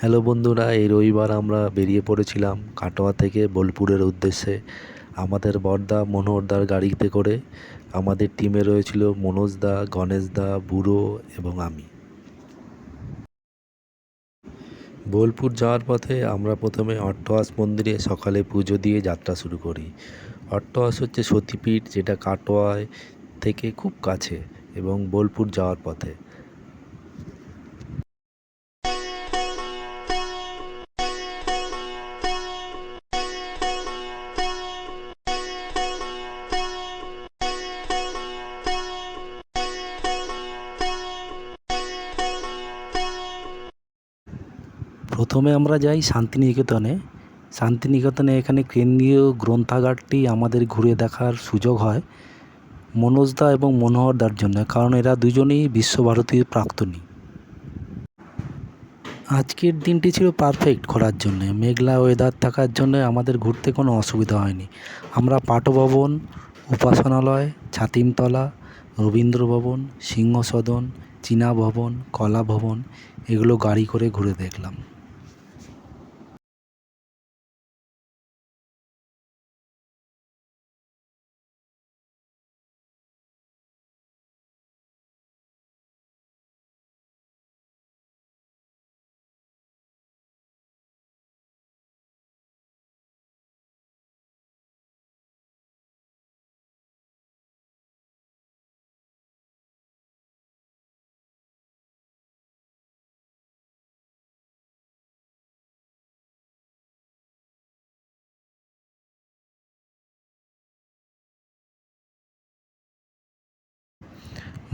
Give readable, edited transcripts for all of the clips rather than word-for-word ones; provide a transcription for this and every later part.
Hello বন্ধুরা, এই রবিবার আমরা বেরিয়ে পড়েছিলাম কাটোয়া থেকে বোলপুরের উদ্দেশ্যে আমাদের বড়দা মনোহরদার গাড়িতে করে। আমাদের টিমে রয়েছিল মনোজদা, গণেশদা, বুড়ো এবং আমি। বোলপুর যাওয়ার পথে আমরা প্রথমে অট্টহাস মন্দিরে সকালে পুজো দিয়ে যাত্রা শুরু করি। অট্টহাস হচ্ছে সতীপীঠ, যেটা কাটোয়ায় থেকে খুব কাছে এবং বোলপুর যাওয়ার পথে। প্রথমে আমরা যাই শান্তিনিকেতনে। শান্তিনিকেতনে এখানে কেন্দ্রীয় গ্রন্থাগারটি আমাদের ঘুরে দেখার সুযোগ হয় মনোজদা এবং মনোহরদার জন্য, কারণ এরা দুজনেই বিশ্বভারতীর প্রাক্তনী। আজকের দিনটি ছিল পারফেক্ট ঘোরার জন্য। মেঘলা ওয়েদার থাকার জন্য আমাদের ঘুরতে কোনো অসুবিধা হয়নি। আমরা পাটভবন, উপাসনালয়, ছাতিমতলা, রবীন্দ্রভবন, সিংহসদন, চীনা ভবন, কলা ভবন এগুলো গাড়ি করে ঘুরে দেখলাম।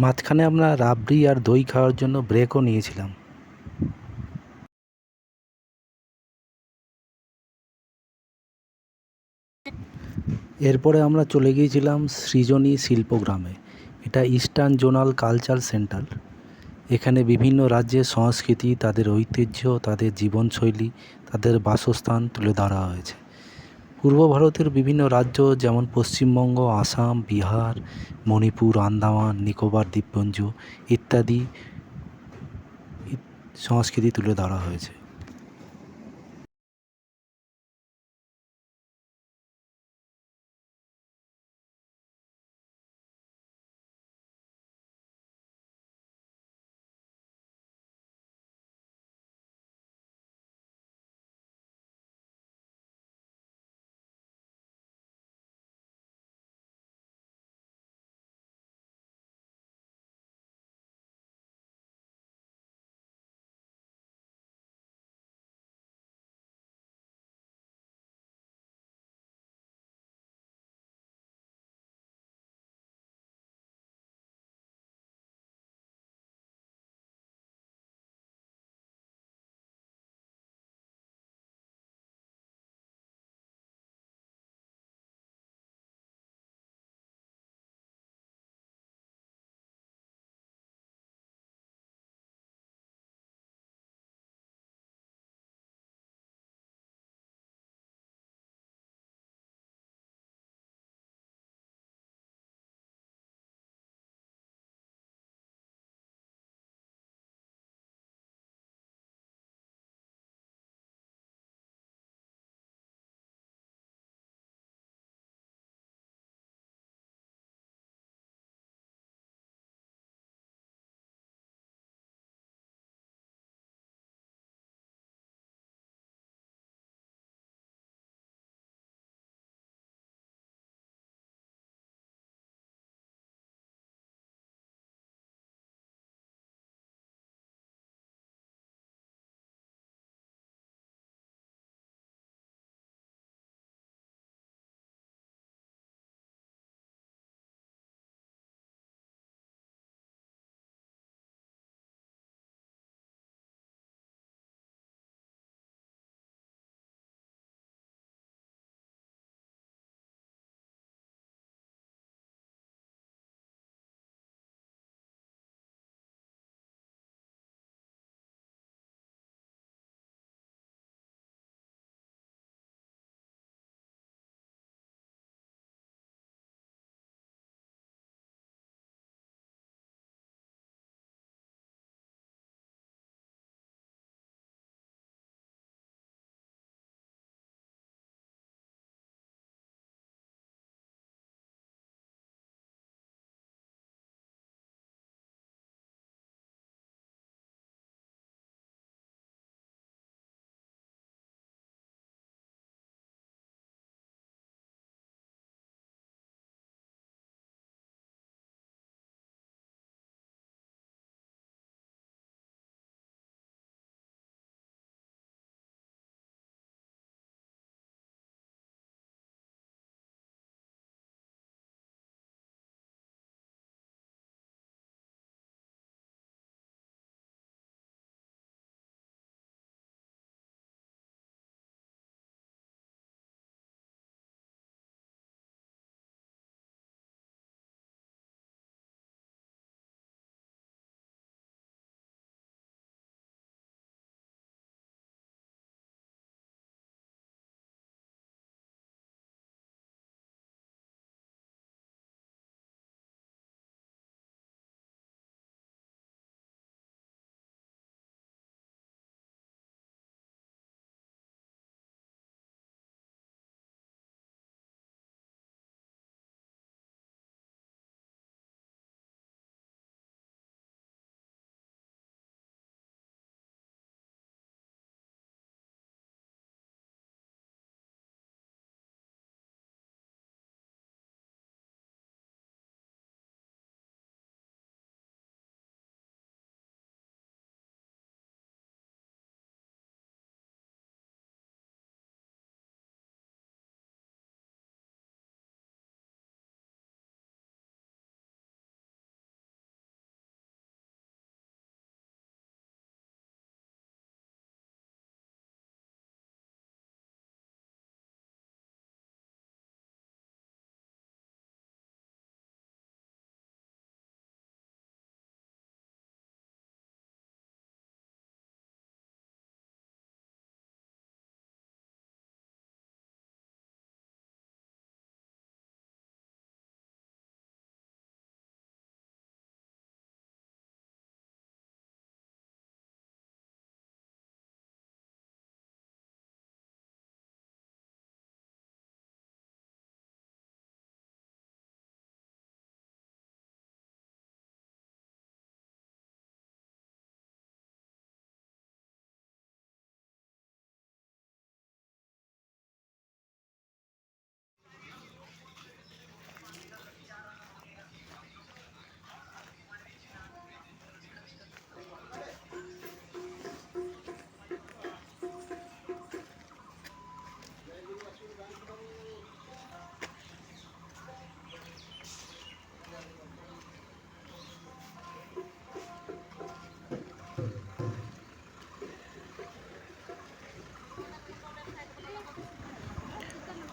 মাঝখানে আমরা রাবড়ি আর দই খাওয়ার জন্য ব্রেকও নিয়েছিলাম। এরপরে আমরা চলে গিয়েছিলাম সৃজনী শিল্পগ্রামে। এটা ইস্টার্ন জোনাল কালচার সেন্টার। এখানে বিভিন্ন রাজ্যের সংস্কৃতি, তাদের ঐতিহ্য, তাদের জীবনশৈলী, তাদের বাসস্থান তুলে ধরা হয়েছে। পূর্ব ভারতের বিভিন্ন রাজ্য যেমন পশ্চিমবঙ্গ, আসাম, বিহার, মণিপুর, আন্দামান নিকোবর দ্বীপপুঞ্জ ইত্যাদি সংস্কৃতি তুলে ধরা হয়েছে।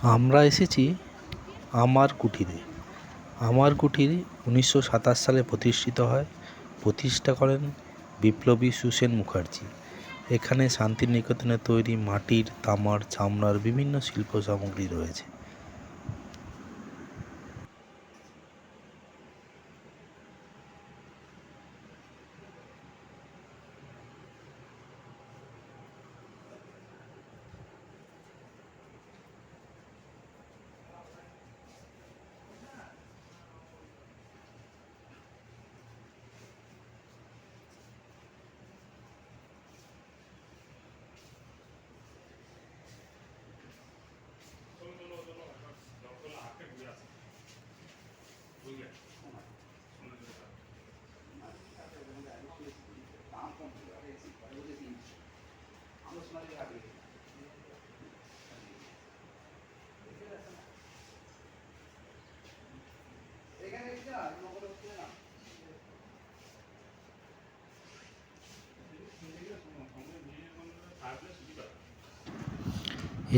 আমরা এসেছি আমার কুঠিরে। আমার কুঠির 1927 সালে প্রতিষ্ঠিত হয়। প্রতিষ্ঠা করেন বিপ্লবী সুসেন মুখার্জি। এখানে শান্তিনিকেতনে তৈরি মাটির, তামার, চামড়ার বিভিন্ন শিল্প সামগ্রী রয়েছে।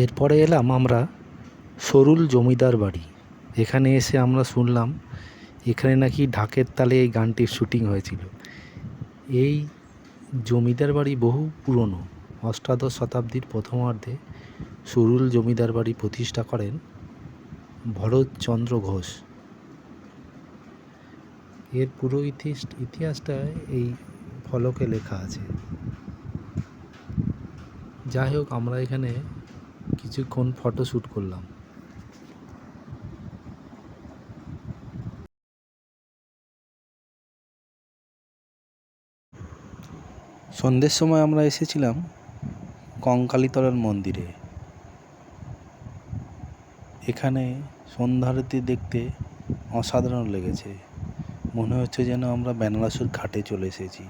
এরপরে এলাম আমরা সরুল জমিদার বাড়ি। এখানে এসে আমরা শুনলাম এখানে নাকি ঢাকের তালে এই গানটির শুটিং হয়েছিল। এই জমিদার বাড়ি বহু পুরনো। অষ্টাদশ শতাব্দীর প্রথমার্ধে সরুল জমিদার বাড়ি প্রতিষ্ঠা করেন ভরতচন্দ্র ঘোষ। এর পুরো ইতিহাসটা এই ফলকে লেখা আছে। যাই হোক, আমরা এখানে কিছুক্ষণ ফটো শ্যুট করলাম। সন্ধ্যের সময় আমরা এসেছিলাম কঙ্কালীতলার মন্দিরে। এখানে সন্ধ্যারতি দেখতে অসাধারণ লেগেছে। মনে হচ্ছে যেন আমরা বেনারসের ঘাটে চলে এসেছি।